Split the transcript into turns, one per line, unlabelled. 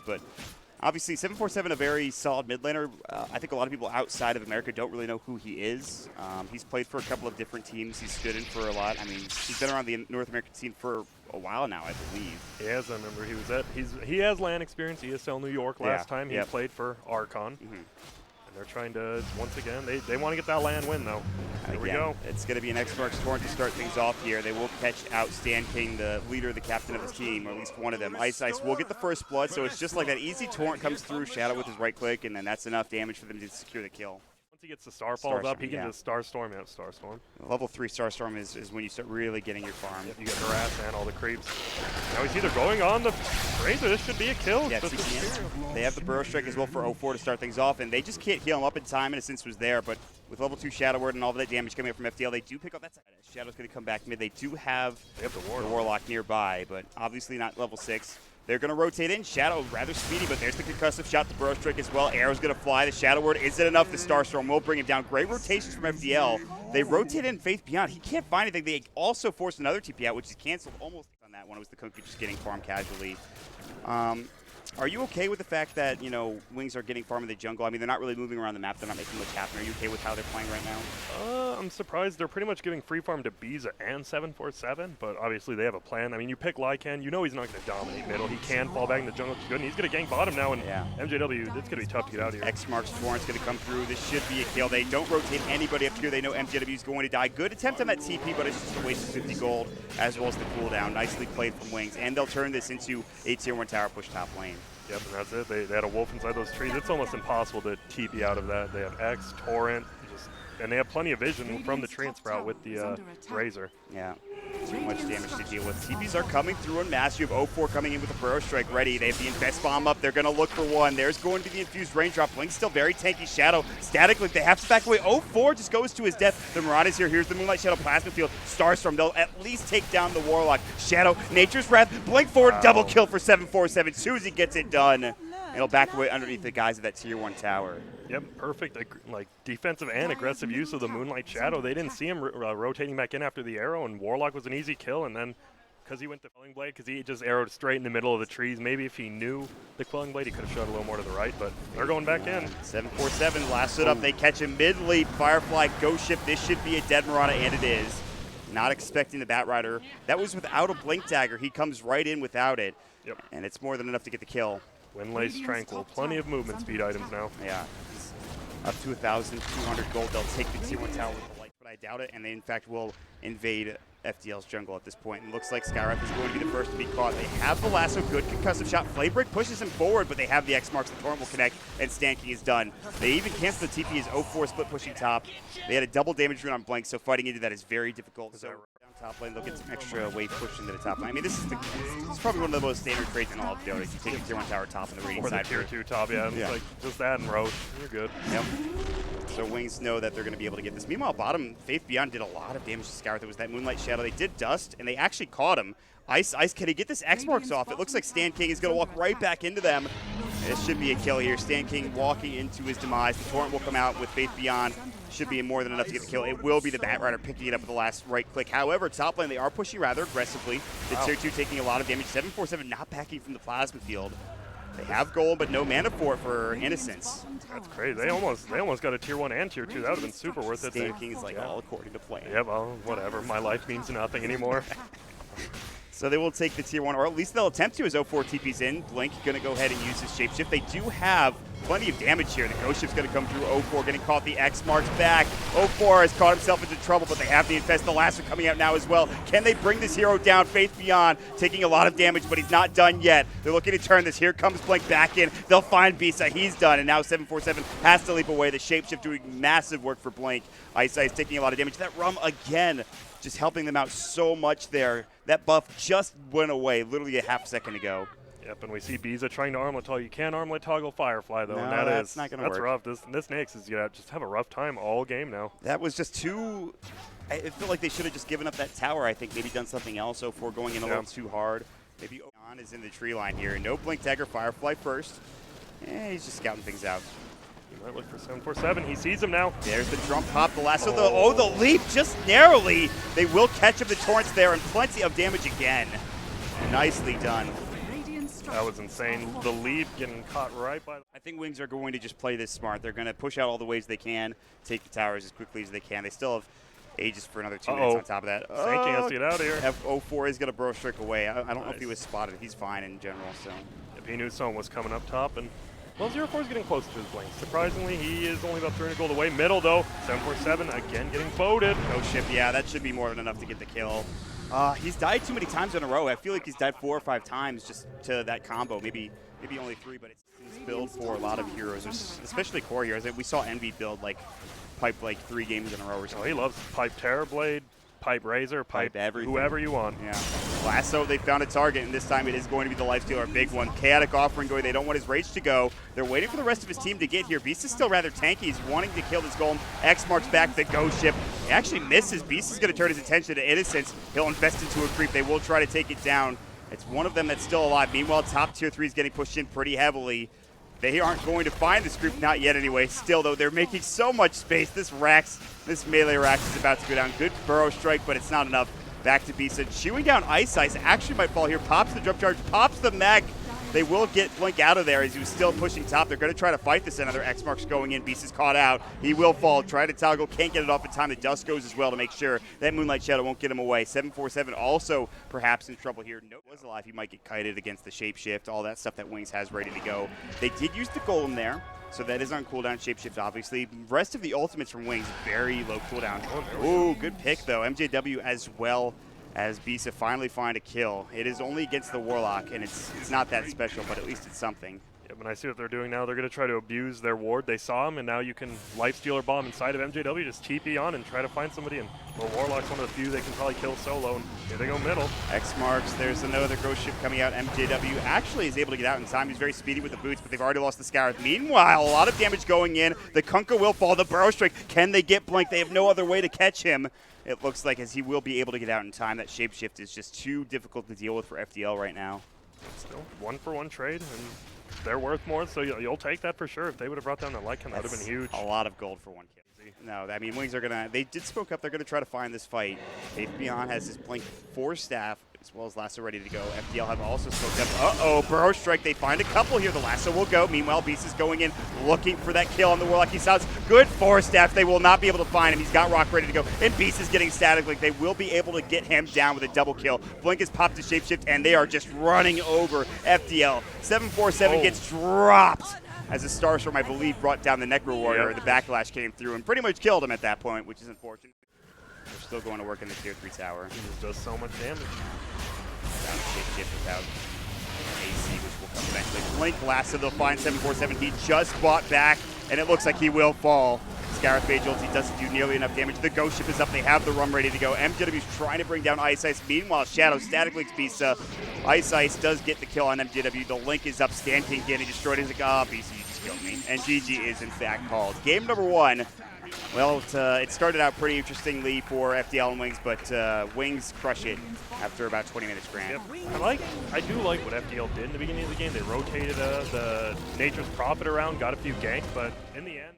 but obviously 747 a very solid mid laner. I think a lot of people outside of America don't really know who he is. He's played for a couple of different teams. He's stood in for a lot. I mean, he's been around the North American scene for a while now, I believe.
He has. I remember he has LAN experience. ESL New York last time. He played for Archon. And they're trying to, once again, they want to get that LAN win, though. Here we go.
It's going to be an X-Marks torrent to start things off here. They will catch out Stan King, the leader, the captain of his team, or at least one of them. Ice will get the first blood, so it's just like that easy torrent comes through, Shadow with his right click, and then that's enough damage for them to secure the kill.
Once he gets the Starfalls up, he can just Starstorm. Yeah, Starstorm.
Level 3 Starstorm is when you start really getting your farm.
Yep, you get harassed and all the creeps. Now he's either going on the Razor. This should be a kill.
Yeah, they have the Burrow Strike as well for 0-4 to start things off, and they just can't heal him up in time. Innocence was there, but with level 2 Shadow Word and all of that damage coming up from FDL, they do pick up that side. Shadow's going to come back mid. They do have the Warlock nearby, but obviously not level 6. They're going to rotate in. Shadow rather speedy, but there's the concussive shot, the Burrow Strike as well. Arrow's going to fly. The Shadow Word isn't enough. The Starstorm will bring him down. Great rotations from FDL. They rotate in Faith Beyond. He can't find anything. They also forced another TP out, which is canceled almost on that one. It was the Kunku just getting farm casually. Are you okay with the fact that, you know, Wings are getting farm in the jungle? I mean, they're not really moving around the map. They're not making much happen. Are you okay with how they're playing right now?
I'm surprised. They're pretty much giving free farm to Beesa and 747, but obviously they have a plan. I mean, you pick Lycan, you know he's not going to dominate middle. He can fall back in the jungle, which is good, and he's going to gank bottom now, and MJW, it's going to be tough to get out of here.
X-Marks Torrent's going to come through. This should be a kill. They don't rotate anybody up here. They know MJW is going to die. Good attempt on that TP, but it's just a waste of 50 gold, as well as the cooldown. Nicely played from Wings, and they'll turn this into a tier 1 tower push top lane.
Yep, and that's it. They had a wolf inside those trees. It's almost impossible to TP out of that. They have X, Torrent, and they have plenty of vision from the tree and sprout with the Razor.
Yeah, too much damage to deal with. TPs are coming through en masse. You have 0-4 coming in with a Burrow Strike ready. They have the Invest Bomb up. They're going to look for one. There's going to be the Infused Raindrop. Blink's still very tanky. Shadow, Static Link, they have to back away. 0-4 just goes to his death. The Mirage here. Here's the Moonlight Shadow Plasma Field. Starstorm, they'll at least take down the Warlock. Shadow, Nature's Wrath, Blink forward, double kill for 747. Susie gets it done. It'll back away underneath the guys of that tier 1 tower.
Yep, perfect. Like defensive and aggressive use of the Moonlight Shadow. They didn't see him rotating back in after the arrow, and Warlock was an easy kill. And then because he went to Quelling Blade, because he just arrowed straight in the middle of the trees. Maybe if he knew the Quelling Blade, he could have shot a little more to the right. But they're going back in.
747 lasts it up. They catch him mid-leap. Firefly, Ghost Ship. This should be a dead Marauder, and it is. Not expecting the Bat Rider. That was without a Blink Dagger. He comes right in without it.
Yep.
And it's more than enough to get the kill.
Windlace Tranquil, plenty of movement speed items now.
Yeah, up to 1,200 gold. They'll take the tier 1 tower with the light, but I doubt it. And they, in fact, will invade FDL's jungle at this point. And looks like Skyrath is going to be the first to be caught. They have the lasso, good concussive shot. Flamebreak pushes him forward, but they have the X-Marks. The Torrent will connect, and Stan King is done. They even cancel the TP as 0-4 split pushing top. They had a double damage rune on Blank, so fighting into that is very difficult. So top lane, they'll get some extra weight pushed into the top lane. I mean, this is probably one of the most standard trades in all of Dota. You take a tier 1 tower top and the radiant side.
Or the tier 2 top, yeah. It's like just that and Roche. You're good.
Yep. So Wings know that they're going to be able to get this. Meanwhile, bottom, Faith Beyond did a lot of damage to Scour. There was that Moonlight Shadow. They did Dust, and they actually caught him. Ice, can he get this X-Marks off? It looks like Stan King is going to walk right back into them. This should be a kill here. Stan King walking into his demise. The Torrent will come out with Faith Beyond. Should be more than enough to get the kill. It will be the Bat Rider picking it up with the last right click. However, top lane, they are pushing rather aggressively. The tier 2 taking a lot of damage. 747 not backing from the plasma field. They have gold, but no mana for Innocence.
That's crazy. They almost got a tier 1 and tier 2. That would have been super worth it.
Stan King's like, all according to plan.
Yeah, well, whatever. My life means nothing anymore.
So they will take the tier 1, or at least they'll attempt to as 0-4 TP's in. Blink going to go ahead and use his Shapeshift. They do have plenty of damage here. The Ghost Ship's going to come through 0-4, getting caught. The X-Marks back. 0-4 has caught himself into trouble, but they have the Infest. The last one coming out now as well. Can they bring this hero down? Faith Beyond taking a lot of damage, but he's not done yet. They're looking to turn this. Here comes Blink back in. They'll find Beesa. He's done, and now 747 has to leap away. The Shapeshift doing massive work for Blink. Ice taking a lot of damage. That Rum again, just helping them out so much there. That buff just went away literally a half second ago.
Yep, and we see Beesa trying to armlet toggle. You can't armlet toggle Firefly, though,
no,
and
that's not going to work.
That's rough. This Nyx is going to just have a rough time all game now.
That was just too... I feel like they should have just given up that tower. I think maybe done something else before going in a little too hard. Maybe On is in the tree line here. No Blink Dagger, Firefly first. He's just scouting things out.
He might look for 747. He sees him now.
There's the drum pop, the lasso, the leap just narrowly. They will catch up the Torrents there, and plenty of damage again. Nicely done.
That was insane. The lead getting caught right by.
I think Wings are going to just play this smart. They're going to push out all the ways they can, take the towers as quickly as they can. They still have ages for another 2 minutes on top of that.
Thinking us to get out of here.
F04 is going to bro strike away. I don't know if he was spotted. He's fine in general. So
if he knew someone was coming up top, and well, 04 is getting close to his blink. Surprisingly, he is only about 300 gold away. Middle though, 747 again getting voted.
No ship. Yeah, that should be more than enough to get the kill. He's died too many times in a row. I feel like he's died 4 or 5 times just to that combo. Maybe only 3, but it's build for a lot of heroes, especially core heroes. We saw Envy build pipe 3 games in a row or something.
Oh, he loves pipe Terrorblade, pipe Razor, pipe everything. Whoever you want.
Yeah. Lasso, they found a target, and this time it is going to be the Lifestealer, a big one. Chaotic offering going. They don't want his Rage to go. They're waiting for the rest of his team to get here. Beast is still rather tanky. He's wanting to kill this golem. X marks back the ghost ship. He actually misses. Beast is going to turn his attention to Innocence. He'll invest into a creep. They will try to take it down. It's one of them that's still alive. Meanwhile, top tier 3 is getting pushed in pretty heavily. They aren't going to find this group, not yet anyway. Still, though, they're making so much space. This melee Rax is about to go down. Good burrow strike, but it's not enough. Back to Beesa. Chewing down Ice actually might fall here. Pops the jump charge, pops the mag. They will get Blink out of there as he was still pushing top. They're going to try to fight this. Another X marks going in. Beast is caught out. He will fall. Try to toggle. Can't get it off in time. The dust goes as well to make sure that Moonlight Shadow won't get him away. 747 also perhaps in trouble here. No was alive. He might get kited against the shapeshift. All that stuff that Wings has ready to go. They did use the golem there, so that is on cooldown. Shapeshift, obviously. Rest of the ultimates from Wings, very low cooldown. Ooh, good pick, though. MJW as well as Beesa finally find a kill. It is only against the Warlock, and it's not that special, but at least it's something.
Yeah, but I see what they're doing now. They're going to try to abuse their ward. They saw him, and now you can Lifestealer bomb inside of MJW, just TP on and try to find somebody. And well, Warlock's one of the few they can probably kill solo, and here they go middle. X
marks. There's another ghost ship coming out. MJW actually is able to get out in time. He's very speedy with the boots, but they've already lost the Scarab. Meanwhile, a lot of damage going in. The Kunkka will fall. The Burrow Strike. Can they get Blink? They have no other way to catch him. It looks like as he will be able to get out in time. That shapeshift is just too difficult to deal with for FDL right now.
Still 1-for-1 trade, and they're worth more, so you'll take that for sure. If they would have brought down the Lycan, that would have been huge.
A lot of gold for 1 kill. No, I mean, Wings are going to, they did spoke up. They're going to try to find this fight. Beyond has his Blink 4 staff, as well as Lasso ready to go. FDL have also spoke up. Uh-oh, Burrow Strike. They find a couple here. The Lasso will go. Meanwhile, Beast is going in, looking for that kill on the Warlock. He sounds good 4 staff. They will not be able to find him. He's got Rock ready to go. And Beast is getting Static Link. They will be able to get him down with a double kill. Blink has popped his Shapeshift, and they are just running over FDL. 747 gets dropped as a Starstorm, I believe, brought down the Necro Warrior. Yep. The Backlash came through and pretty much killed him at that point, which is unfortunate. They're still going to work in the tier 3 tower.
He just does so much damage.
Without Shapeshift, without AC, which will come eventually. Blink Lasso, they'll find 747. He just bought back, and it looks like he will fall. Scarab Phage ulti doesn't do nearly enough damage. The Ghost Ship is up. They have the Rum ready to go. MJW's trying to bring down Ice. Meanwhile, Shadow Static Links Beesa. Ice does get the kill on MJW. The Link is up. Stan King getting destroyed. He's like, Beesa, you just killed me. And GG is in fact called. Game number 1. Well, it started out pretty interestingly for FDL and Wings, but Wings crush it after about 20 minutes, Grant.
Yep. I do like what FDL did in the beginning of the game. They rotated the Nature's Prophet around, got a few ganks, but in the end,